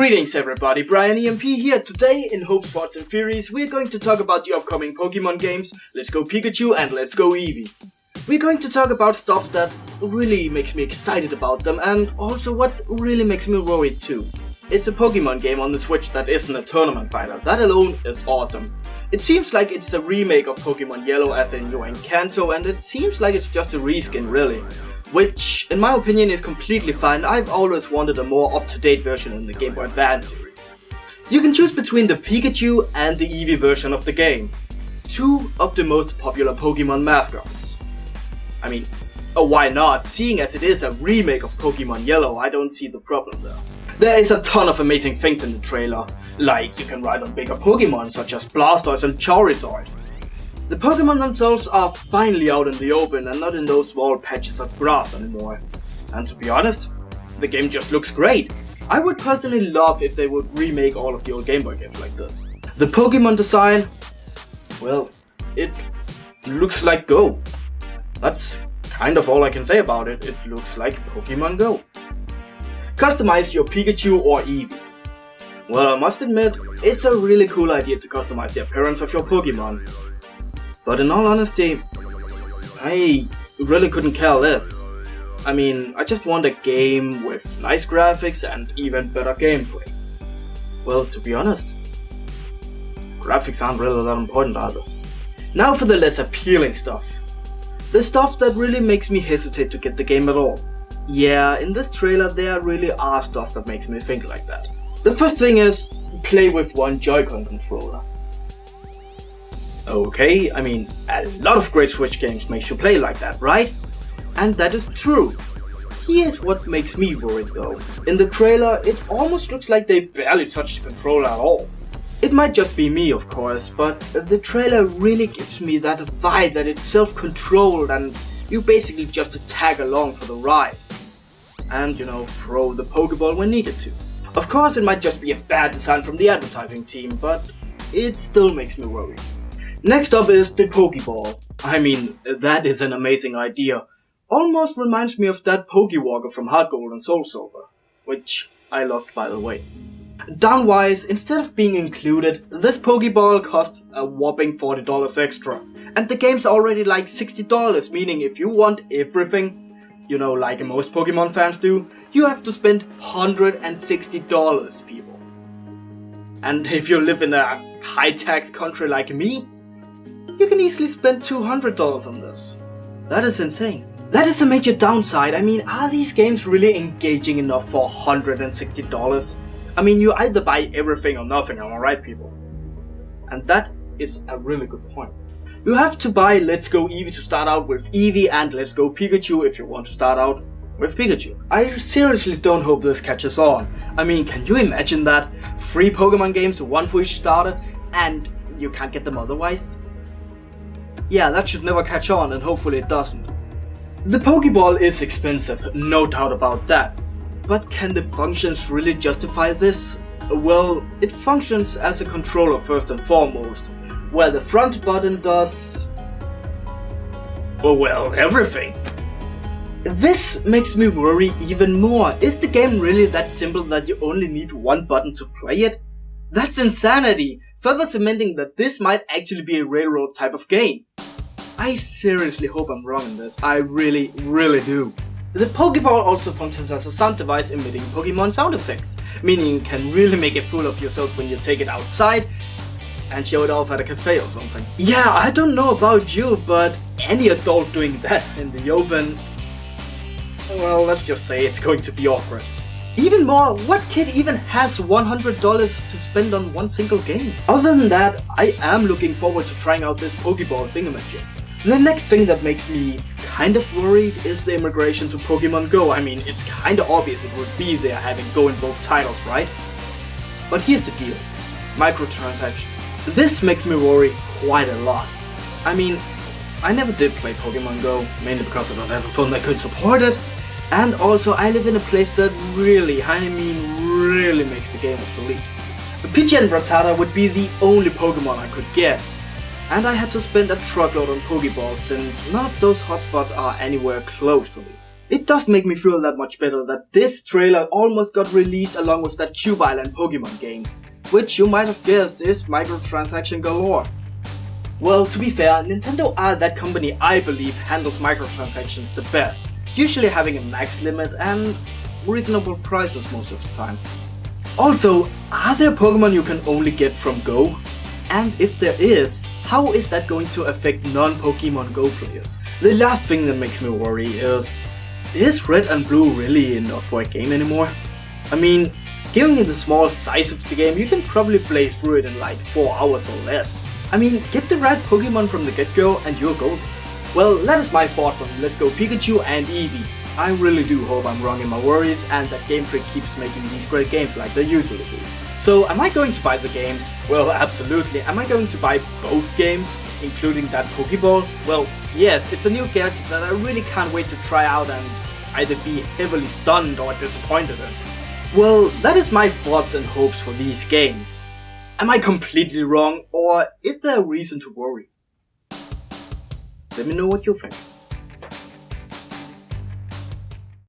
Greetings everybody, Brian EMP here. Today in Hope Sports and Furies we're going to talk about the upcoming Pokemon games, Let's Go Pikachu and Let's Go Eevee. We're going to talk about stuff that really makes me excited about them and also what really makes me worried too. It's a Pokemon game on the Switch that isn't a tournament fighter, that alone is awesome. It seems like it's a remake of Pokemon Yellow as in New Kanto, and it seems like it's just a reskin really. Which, in my opinion, is completely fine. I've always wanted a more up-to-date version in the Game Boy Advance series. You can choose between the Pikachu and the Eevee version of the game. Two of the most popular Pokemon mascots. I mean, why not? Seeing as it is a remake of Pokemon Yellow, I don't see the problem there. There is a ton of amazing things in the trailer, like you can ride on bigger Pokemon such as Blastoise and Charizard. The Pokemon themselves are finally out in the open and not in those small patches of grass anymore. And to be honest, the game just looks great. I would personally love if they would remake all of the old Game Boy games like this. The Pokemon design, well, it looks like Go. That's kind of all I can say about it. It looks like Pokemon Go. Customize your Pikachu or Eevee. Well, I must admit, it's a really cool idea to customize the appearance of your Pokemon. But in all honesty, I really couldn't care less. I mean, I just want a game with nice graphics and even better gameplay. Well, to be honest, graphics aren't really that important either. Now for the less appealing stuff. The stuff that really makes me hesitate to get the game at all. Yeah, in this trailer there really are stuff that makes me think like that. The first thing is, play with one Joy-Con controller. Okay, I mean, a lot of great Switch games makes you play like that, right? And that is true. Here's what makes me worried though. In the trailer, it almost looks like they barely touched the controller at all. It might just be me, of course, but the trailer really gives me that vibe that it's self-controlled and you basically just tag along for the ride. And, you know, throw the Pokeball when needed to. Of course, it might just be a bad design from the advertising team, but it still makes me worried. Next up is the Pokeball. I mean, that is an amazing idea. Almost reminds me of that Pokewalker from Heart Gold and Soul Silver, which I loved by the way. Down-wise, instead of being included, this Pokeball cost a whopping $40 extra. And the game's already like $60, meaning if you want everything, you know, like most Pokemon fans do, you have to spend $160, people. And if you live in a high-tax country like me, you can easily spend $200 on this. That is insane. That is a major downside. I mean, are these games really engaging enough for $160? I mean, you either buy everything or nothing, am I right, people? And that is a really good point. You have to buy Let's Go Eevee to start out with Eevee and Let's Go Pikachu if you want to start out with Pikachu. I seriously don't hope this catches on. I mean, can you imagine that? 3 Pokemon games, 1 for each starter, and you can't get them otherwise? Yeah, that should never catch on, and hopefully it doesn't. The Pokeball is expensive, no doubt about that. But can the functions really justify this? Well, it functions as a controller first and foremost, where the front button does... well, everything. This makes me worry even more. Is the game really that simple that you only need one button to play it? That's insanity! Further cementing that this might actually be a railroad type of game. I seriously hope I'm wrong in this, I really do. The Pokeball also functions as a sound device emitting Pokemon sound effects, meaning you can really make a fool of yourself when you take it outside and show it off at a cafe or something. Yeah, I don't know about you, but any adult doing that in the open, well, let's just say it's going to be awkward. Even more, what kid even has $100 to spend on one single game? Other than that, I am looking forward to trying out this Pokeball thingamajig. The next thing that makes me kind of worried is the immigration to Pokemon Go. I mean, it's kinda obvious it would be there having Go in both titles, right? But here's the deal. Microtransactions. This makes me worry quite a lot. I mean, I never did play Pokemon Go, mainly because I don't have a phone that could support it. And also, I live in a place that really makes the game obsolete. Pidgey and Rattata would be the only Pokemon I could get. And I had to spend a truckload on Pokeballs since none of those hotspots are anywhere close to me. It does make me feel that much better that this trailer almost got released along with that Cube Island Pokemon game, which you might have guessed is microtransaction galore. Well, to be fair, Nintendo are that company I believe handles microtransactions the best, usually having a max limit and reasonable prices most of the time. Also, are there Pokemon you can only get from Go? And if there is, how is that going to affect non-Pokemon Go players? The last thing that makes me worry is Red and Blue really enough for a game anymore? I mean, given the small size of the game, you can probably play through it in like 4 hours or less. I mean, get the right Pokemon from the get-go and you're golden. Well, that is my thoughts on Let's Go Pikachu and Eevee. I really do hope I'm wrong in my worries and that Game Freak keeps making these great games like they usually do. So am I going to buy the games? Well, absolutely. Am I going to buy both games, including that Pokeball? Well, yes, it's a new gadget that I really can't wait to try out and either be heavily stunned or disappointed in. Well, that is my thoughts and hopes for these games. Am I completely wrong, or is there a reason to worry? Let me know what you think.